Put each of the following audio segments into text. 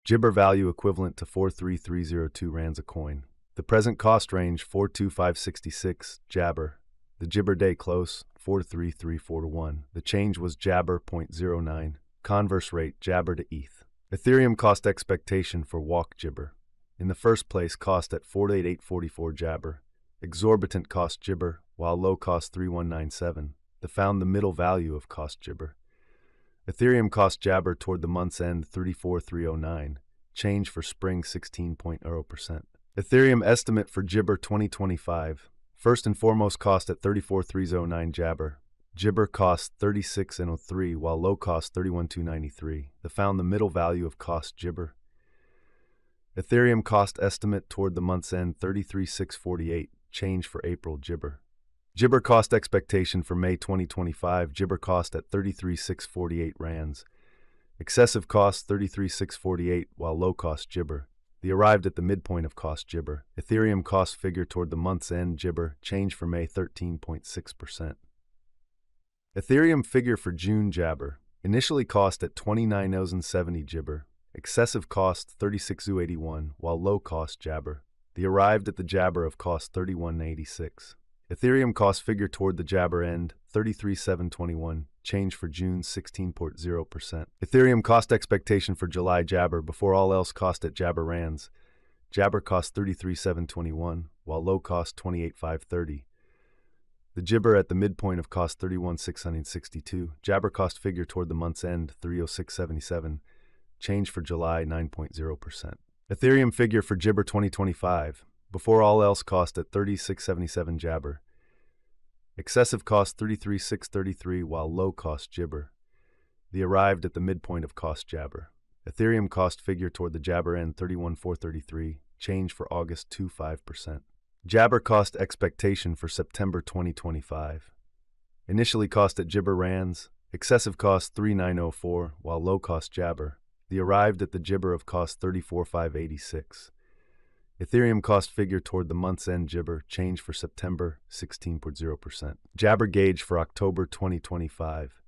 Jibber value equivalent to 43302 rands a coin. The present cost range 42566 Jabber. The Jibber day close 43341 to 1. The change was Jabber 0.09. Converse rate Jabber to ETH. Ethereum cost expectation for walk Jibber. In the first place, cost at 48844 Jabber. Exorbitant cost Jibber, while low cost 3197. The found the middle value of cost Jibber. Ethereum cost Jabber toward the month's end 34309. Change for spring 16.0%. Ethereum estimate for Jibber 2025. First and foremost, cost at 34309 Jabber. Jibber cost 3603 while low cost 31293. The found the middle value of cost Jibber. Ethereum cost estimate toward the month's end 33648. Change for April Jibber. Jibber cost expectation for May 2025. Jibber cost at 33648 rands. Excessive cost 33648 while low cost Jibber. The arrived at the midpoint of cost Jibber. Ethereum cost figure toward the month's end Jibber. Change for May 13.6%. Ethereum figure for June Jabber. Initially cost at 29,070 Jibber. Excessive cost 36,081 while low cost Jabber. The arrived at the Jabber of cost 3186. Ethereum cost figure toward the Jabber end 33,721. Change for June 16.0%. Ethereum cost expectation for July Jabber before all else cost at Jabber rands. Jabber cost 33,721 while low cost 28,530. The Jibber at the midpoint of cost 31,662. Jabber cost figure toward the month's end 30677. Change for July 9.0%. Ethereum figure for Jibber 2025. Before all else cost at 3677 Jabber. Excessive cost 33633 while low cost Jibber. The arrived at the midpoint of cost Jabber. Ethereum cost figure toward the Jabber end 31433. Change for August 25%. Jabber cost expectation for September 2025. Initially cost at Jibber rands. Excessive cost 3904 while low cost Jabber. The arrived at the Jibber of cost 34,586. Ethereum cost figure toward the month's end Jibber. Change for September 16.0%. Jabber gauge for October 2025.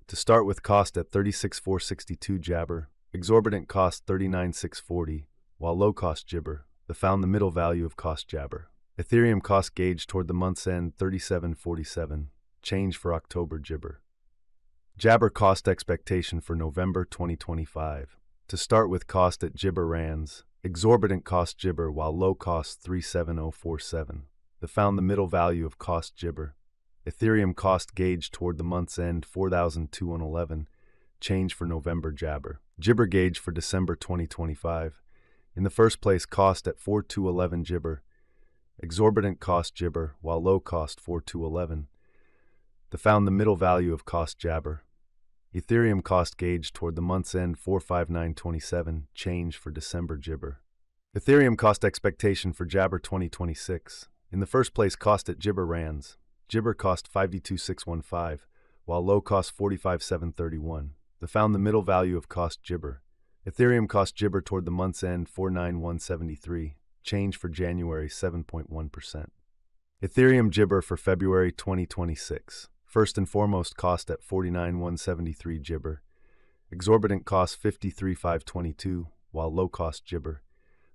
To start with, cost at 36,462 Jabber. Exorbitant cost 39,640 while low cost Jibber. The found the middle value of cost Jabber. Ethereum cost gauge toward the month's end 3747. Change for October Jibber. Jabber cost expectation for November 2025. To start with, cost at Jibber rands. Exorbitant cost Jibber while low cost 37047. The found the middle value of cost Jibber. Ethereum cost gauge toward the month's end 4,211. Change for November Jabber. Jibber gauge for December 2025. In the first place, cost at 4211 Jibber. Exorbitant cost Jibber while low cost 4211. The found the middle value of cost Jabber. Ethereum cost gauge toward the month's end 45927. Change for December Jibber. Ethereum cost expectation for Jabber 2026. In the first place, cost at Jibber rands. Jibber cost 52615 while low cost 45,731. The found the middle value of cost Jibber. Ethereum cost Jibber toward the month's end 49173. Change for January 7.1%. Ethereum Jibber for February 2026. First and foremost, cost at 49,173 Jibber. Exorbitant cost 53,522 while low cost Jibber.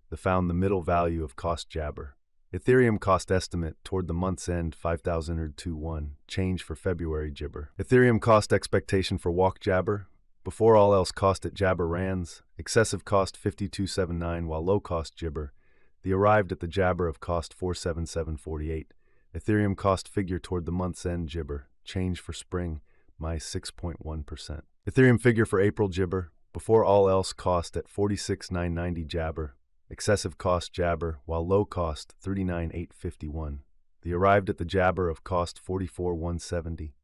The found the middle value of cost Jabber. Ethereum cost estimate toward the month's end 5,021. Change for February Jibber. Ethereum cost expectation for walk Jabber. Before all else cost at Jabber rands. Excessive cost 5279 while low cost Jibber. The arrived at the Jabber of cost 47748. Ethereum cost figure toward the month's end Jibber. Change for spring, minus 6.1%. Ethereum figure for April Jibber. Before all else cost at 46,990 Jabber. Excessive cost Jabber, while low cost 39,851. The arrived at the Jabber of cost 44,170.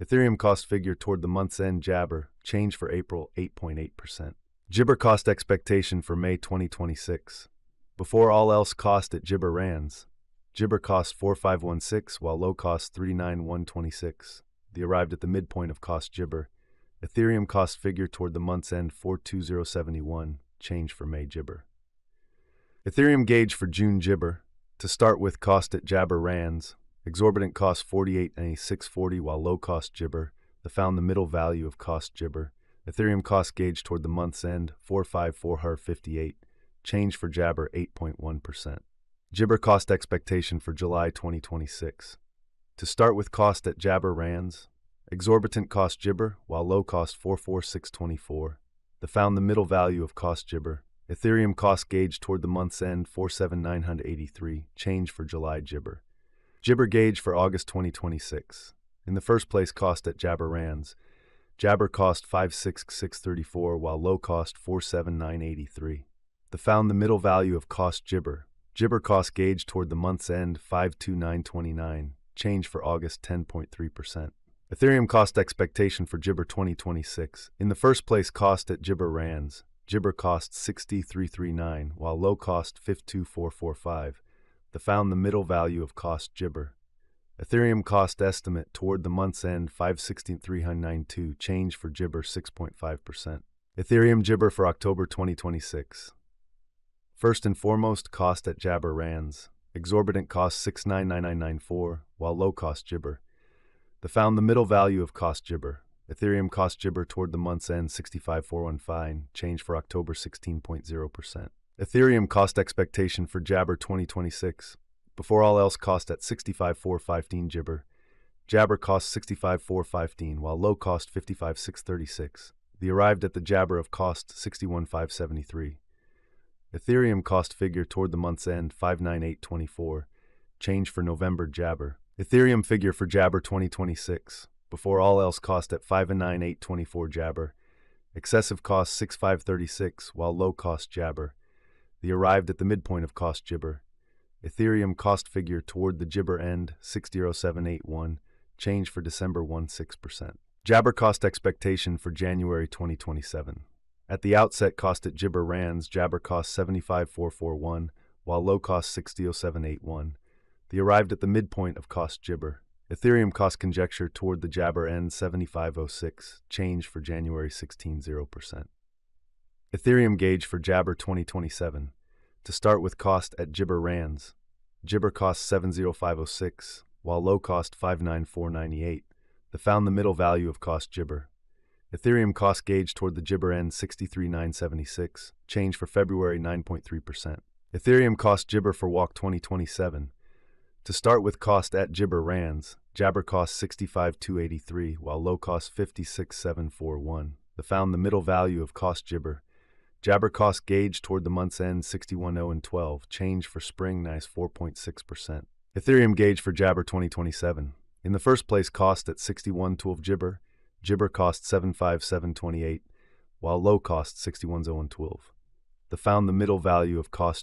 Ethereum cost figure toward the month's end Jabber. Change for April 8.8%. Jibber cost expectation for May 2026. Before all else cost at Jibber rands. Jibber cost 4516 while low cost 39126. The arrived at the midpoint of cost Jibber. Ethereum cost figure toward the month's end 42071. Change for May Jibber. Ethereum gauge for June Jibber. To start with, cost at Jabber rands. Exorbitant cost 48,640 while low cost Jibber. The found the middle value of cost Jibber. Ethereum cost gauge toward the month's end, 45458. Change for Jabber, 8.1%. Jibber cost expectation for July 2026. To start with cost at Jabber rands, exorbitant cost Jibber, while low cost 44624. Found the middle value of cost Jibber. Ethereum cost gauge toward the month's end, 47983. Change for July Jibber. Jibber gauge for August 2026. In the first place cost at Jabber rands. Jabber cost 56634, while low cost 47983. Found the middle value of cost Jibber. Jibber cost gauge toward the month's end, 52929. Change for August, 10.3%. Ethereum cost expectation for Jibber 2026. In the first place cost at Jibber rands. Jibber cost 60339, while low cost 52445. Found the middle value of cost Jibber. Ethereum cost estimate toward the month's end, 516,392. Change for Jibber, 6.5%. Ethereum Jibber for October 2026. First and foremost, cost at Jabber rands. Exorbitant cost 699994, while low cost Jibber. Found the middle value of cost Jibber. Ethereum cost Jibber toward the month's end, 65415. Change for October, 16.0%. Ethereum cost expectation for Jabber 2026. Before all else cost at 65,415 Jibber. Jabber cost 65,415, while low cost 55,636. Arrived at the Jabber of cost 61,573. Ethereum cost figure toward the month's end, 59824. Change for November Jabber. Ethereum figure for Jabber 2026. Before all else cost at 59824 Jabber. Excessive cost 6536, while low cost Jabber. Arrived at the midpoint of cost Jibber. Ethereum cost figure toward the Jibber end, 60781. Change for December, 16%. Jabber cost expectation for January 2027. At the outset cost at Jibber rands, Jabber cost 75,441, while low cost 60781. Arrived at the midpoint of cost Jibber. Ethereum cost conjecture toward the Jabber end, 7506. Change for January, 16.0%. Ethereum gauge for Jabber 2027. To start with cost at Jibber rands. Jibber cost 70506, while low cost 59498. Found the middle value of cost Jibber. Ethereum cost gauge toward the Jibber end, 63976. Change for February, 9.3%. Ethereum cost Jibber for Walk 2027. To start with cost at Jibber rands. Jabber cost 65,283, while low cost 56,741. Found the middle value of cost Jibber. Jabber cost gauge toward the month's end, 61,012. Change for spring, nice 4.6%. Ethereum gauge for Jabber 2027. In the first place cost at 6112 Jibber. Jibber cost 75728, while low cost 61,012. Found the middle value of cost